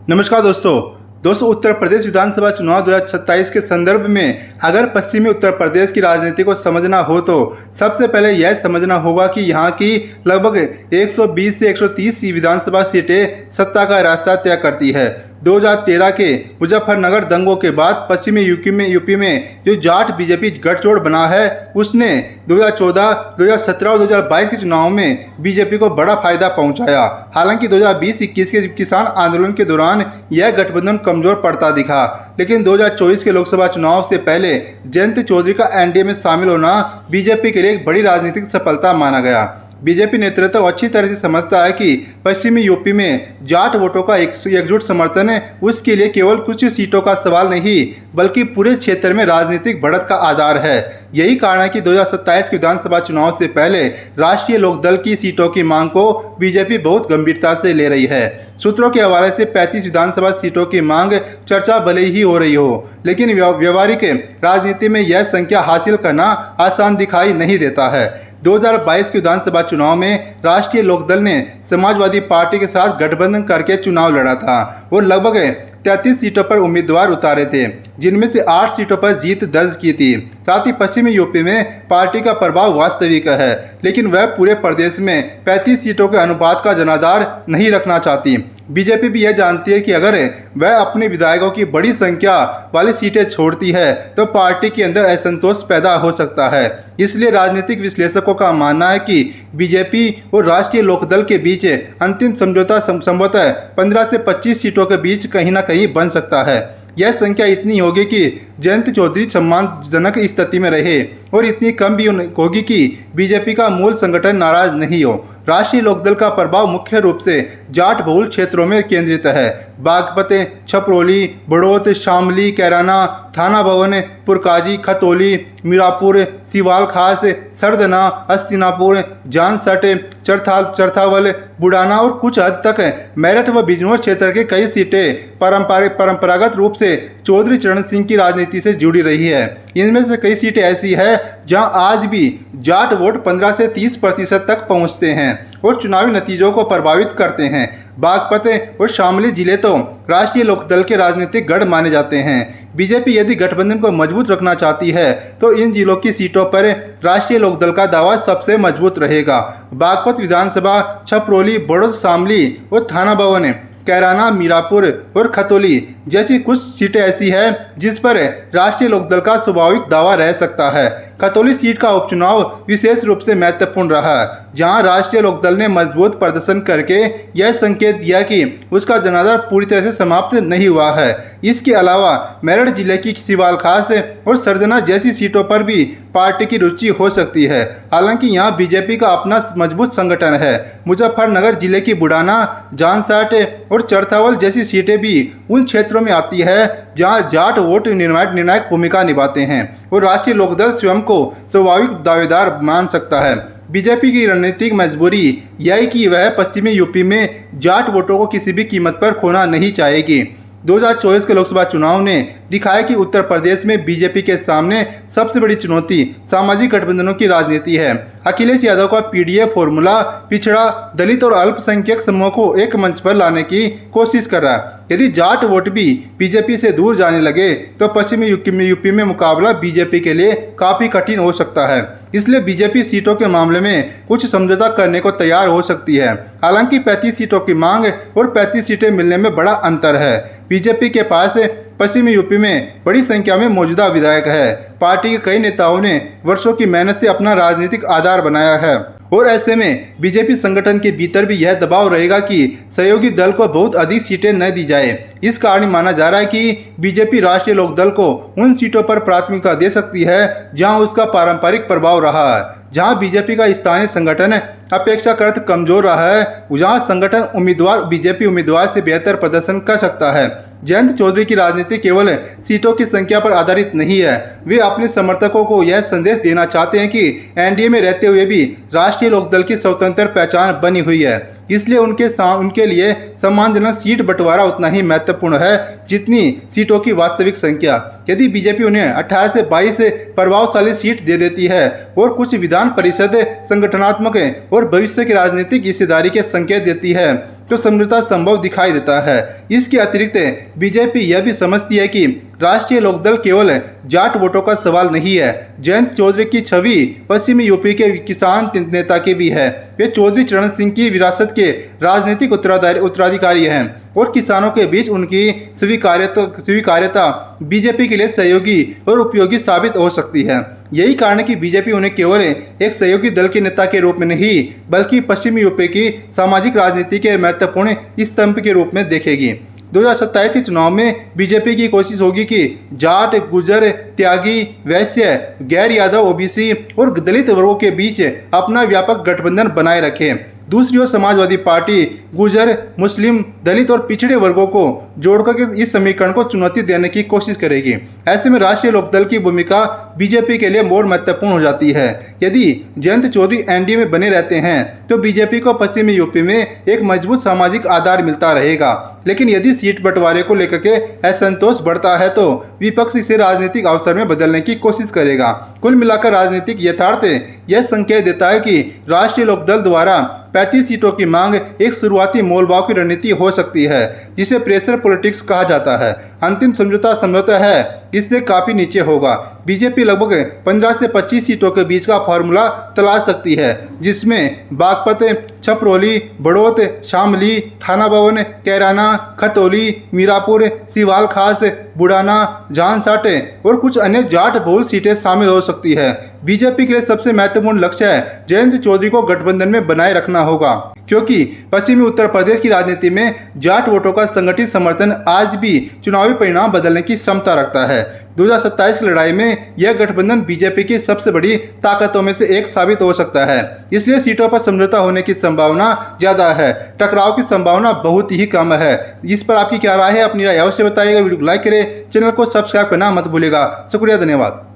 नमस्कार दोस्तों उत्तर प्रदेश विधानसभा चुनाव 2027 के संदर्भ में अगर पश्चिमी उत्तर प्रदेश की राजनीति को समझना हो तो सबसे पहले यह समझना होगा कि यहाँ की लगभग 120 से 130 विधानसभा सीटें सत्ता का रास्ता तय करती है। 2013 के मुजफ्फरनगर दंगों के बाद पश्चिमी यूपी में जो जाट बीजेपी गठजोड़ बना है उसने 2014, 2017 और 2022 के चुनाव में बीजेपी को बड़ा फायदा पहुंचाया। हालांकि 2020-21 के किसान आंदोलन के दौरान यह गठबंधन कमजोर पड़ता दिखा, लेकिन 2024 के लोकसभा चुनाव से पहले जयंत चौधरी का एनडीए में शामिल होना बीजेपी के लिए एक बड़ी राजनीतिक सफलता माना गया। बीजेपी नेतृत्व अच्छी तरह से समझता है कि पश्चिमी यूपी में जाट वोटों का एकजुट समर्थन है उसके लिए केवल कुछ सीटों का सवाल नहीं बल्कि पूरे क्षेत्र में राजनीतिक बढ़त का आधार है। यही कारण है कि 2027 के विधानसभा चुनाव से पहले राष्ट्रीय लोकदल की सीटों की मांग को बीजेपी बहुत गंभीरता से ले रही है। सूत्रों के हवाले से 35 विधानसभा सीटों की मांग चर्चा भले ही हो रही हो, लेकिन व्यवहारिक राजनीति में यह संख्या हासिल करना आसान दिखाई नहीं देता है। 2022 के विधानसभा चुनाव में राष्ट्रीय लोकदल ने समाजवादी पार्टी के साथ गठबंधन करके चुनाव लड़ा था। वो लगभग 33 सीटों पर उम्मीदवार उतारे थे, जिनमें से 8 सीटों पर जीत दर्ज की थी। साथ ही पश्चिमी यूपी में पार्टी का प्रभाव वास्तविक है, लेकिन वह पूरे प्रदेश में 35 सीटों के अनुपात का जनाधार नहीं रखना चाहती। बीजेपी भी यह जानती है कि अगर वह अपने विधायकों की बड़ी संख्या वाली सीटें छोड़ती है तो पार्टी के अंदर असंतोष पैदा हो सकता है। इसलिए राजनीतिक विश्लेषकों का मानना है कि बीजेपी और राष्ट्रीय लोकदल के बीच अंतिम समझौता संभवतः 15 से 25 सीटों के बीच कहीं ना कहीं बन सकता है। यह संख्या इतनी होगी कि जयंत चौधरी सम्मानजनक स्थिति में रहे और इतनी कम भी होगी कि बीजेपी का मूल संगठन नाराज नहीं हो। राष्ट्रीय लोकदल का प्रभाव मुख्य रूप से जाट बहुल क्षेत्रों में केंद्रित है। बागपत, छपरोली, बड़ौत, शामली, कैराना, थाना भवन, पुरकाजी, खतौली, मीरापुर, सिवाल खास, सरदना, अस्तिनापुर, जानसट, चरथावल, बुडाना और कुछ हद तक मेरठ व बिजनौर क्षेत्र के कई सीटें परंपरागत रूप से चौधरी चरण सिंह की राजनीति से जुड़ी रही है। इनमें से कई सीटें ऐसी है जहां आज भी जाट वोट 15 से 30% तक पहुंचते हैं और चुनावी नतीजों को प्रभावित करते हैं। बागपत और शामली जिले तो राष्ट्रीय लोकदल के राजनीतिक गढ़ माने जाते हैं। बीजेपी यदि गठबंधन को मजबूत रखना चाहती है तो इन जिलों की सीटों पर राष्ट्रीय लोकदल का दावा सबसे मजबूत रहेगा। बागपत विधानसभा, छपरोली, बड़ौत, शामली और थाना भवन, कैराना, मीरापुर और खतौली जैसी कुछ सीटें ऐसी हैं जिस पर राष्ट्रीय लोकदल का स्वाभाविक दावा रह सकता है। खतौली सीट का उपचुनाव विशेष रूप से महत्वपूर्ण रहा, जहां राष्ट्रीय लोकदल ने मजबूत प्रदर्शन करके यह संकेत दिया कि उसका जनाधार पूरी तरह से समाप्त नहीं हुआ है। इसके अलावा मेरठ जिले की सिवाल खास और सरदना जैसी सीटों पर भी पार्टी की रुचि हो सकती है। हालांकि यहाँ बीजेपी का अपना मजबूत संगठन है। मुजफ्फरनगर जिले की बुडाना, जानसट और चरथावल जैसी सीटें भी उन क्षेत्रों में आती है जहां जाट वोट निर्णायक भूमिका निभाते हैं और राष्ट्रीय लोकदल स्वयं को स्वाभाविक दावेदार मान सकता है। बीजेपी की रणनीतिक मजबूरी यह है कि वह पश्चिमी यूपी में जाट वोटों को किसी भी कीमत पर खोना नहीं चाहेगी। 2024 के लोकसभा चुनाव ने दिखाया कि उत्तर प्रदेश में बीजेपी के सामने सबसे बड़ी चुनौती सामाजिक गठबंधनों की राजनीति है। अखिलेश यादव का पीडीए फॉर्मूला पिछड़ा, दलित और अल्पसंख्यक समूह को एक मंच पर लाने की कोशिश कर रहा है। यदि जाट वोट भी बीजेपी से दूर जाने लगे तो पश्चिमी यूपी में मुकाबला बीजेपी के लिए काफ़ी कठिन हो सकता है। इसलिए बीजेपी सीटों के मामले में कुछ समझौता करने को तैयार हो सकती है। हालांकि 35 सीटों की मांग और 35 सीटें मिलने में बड़ा अंतर है। बीजेपी के पास पश्चिमी यूपी में बड़ी संख्या में मौजूदा विधायक है। पार्टी के कई नेताओं ने वर्षों की मेहनत से अपना राजनीतिक आधार बनाया है और ऐसे में बीजेपी संगठन के भीतर भी यह दबाव रहेगा कि सहयोगी दल को बहुत अधिक सीटें न दी जाए। इस कारण माना जा रहा है कि बीजेपी राष्ट्रीय लोकदल को उन सीटों पर प्राथमिकता दे सकती है जहां उसका पारंपरिक प्रभाव रहा है। जहां बीजेपी का स्थानीय संगठन अपेक्षाकृत कमजोर रहा है, जहां संगठन उम्मीदवार बीजेपी उम्मीदवार से बेहतर प्रदर्शन कर सकता है। जयंत चौधरी की राजनीति केवल सीटों की संख्या पर आधारित नहीं है। वे अपने समर्थकों को यह संदेश देना चाहते हैं कि एनडीए में रहते हुए भी राष्ट्रीय लोकदल की स्वतंत्र पहचान बनी हुई है। इसलिए उनके लिए सम्मानजनक सीट बंटवारा उतना ही महत्वपूर्ण है जितनी सीटों की वास्तविक संख्या। यदि बीजेपी उन्हें 18 से 22 प्रभावशाली सीट दे देती है और कुछ विधान परिषद संगठनात्मक और भविष्य की राजनीतिक हिस्सेदारी के संकेत देती है तो समझौता संभव दिखाई देता है। इसके अतिरिक्त बीजेपी यह भी समझती है कि राष्ट्रीय लोकदल केवल जाट वोटों का सवाल नहीं है। जयंत चौधरी की छवि पश्चिमी यूपी के किसान नेता की भी है। वे चौधरी चरण सिंह की विरासत के राजनीतिक उत्तराधिकारी हैं और किसानों के बीच उनकी स्वीकार्यता बीजेपी के लिए सहयोगी और उपयोगी साबित हो सकती है। यही कारण है कि बीजेपी उन्हें केवल एक सहयोगी दल के नेता के रूप में नहीं बल्कि पश्चिमी यूपी की सामाजिक राजनीति के महत्वपूर्ण स्तंभ के रूप में देखेगी। 2027 के चुनाव में बीजेपी की कोशिश होगी कि जाट, गुर्जर, त्यागी, वैश्य, गैर यादव, ओबीसी और दलित वर्गों के बीच अपना व्यापक गठबंधन बनाए रखे। दूसरी ओर समाजवादी पार्टी गुर्जर, मुस्लिम, दलित और पिछड़े वर्गों को जोड़कर इस समीकरण को चुनौती देने की कोशिश करेगी। ऐसे में राष्ट्रीय लोकदल की भूमिका बीजेपी के लिए और महत्वपूर्ण हो जाती है। यदि जयंत चौधरी एनडीए में बने रहते हैं तो बीजेपी को पश्चिमी यूपी में एक मजबूत सामाजिक आधार मिलता रहेगा। लेकिन यदि सीट बंटवारे को लेकर के असंतोष बढ़ता है तो विपक्ष इसे राजनीतिक अवसर में बदलने की कोशिश करेगा। कुल मिलाकर राजनीतिक यथार्थ यह संकेत देता है कि राष्ट्रीय लोकदल द्वारा 35 सीटों की मांग एक शुरुआती मोलभाव की रणनीति हो सकती है, जिसे प्रेशर पॉलिटिक्स कहा जाता है। अंतिम समझौता है इससे काफी नीचे होगा। बीजेपी लगभग 15 से 25 सीटों के बीच का फॉर्मूला तलाश सकती है, जिसमें बागपत, छपरौली, बड़ौत, शामली, थाना भवन, कैराना, खतौली, मीरापुर, सिवाल खास, बुढ़ाना, जानसाटे और कुछ अन्य जाट बहुल सीटें शामिल हो सकती है। बीजेपी के लिए सबसे महत्वपूर्ण लक्ष्य है जयंत चौधरी को गठबंधन में बनाए रखना होगा, क्योंकि पश्चिमी उत्तर प्रदेश की राजनीति में जाट वोटों का संगठित समर्थन आज भी चुनावी परिणाम बदलने की क्षमता रखता है। 2027 की लड़ाई में यह गठबंधन बीजेपी की सबसे बड़ी ताकतों में से एक साबित हो सकता है। इसलिए सीटों पर समझौता होने की संभावना ज्यादा है, टकराव की संभावना बहुत ही कम है। इस पर आपकी क्या राय है? अपनी राय अवश्य बताइएगा। वीडियो को लाइक करें, चैनल को सब्सक्राइब करना मत भूलिएगा। शुक्रिया, धन्यवाद।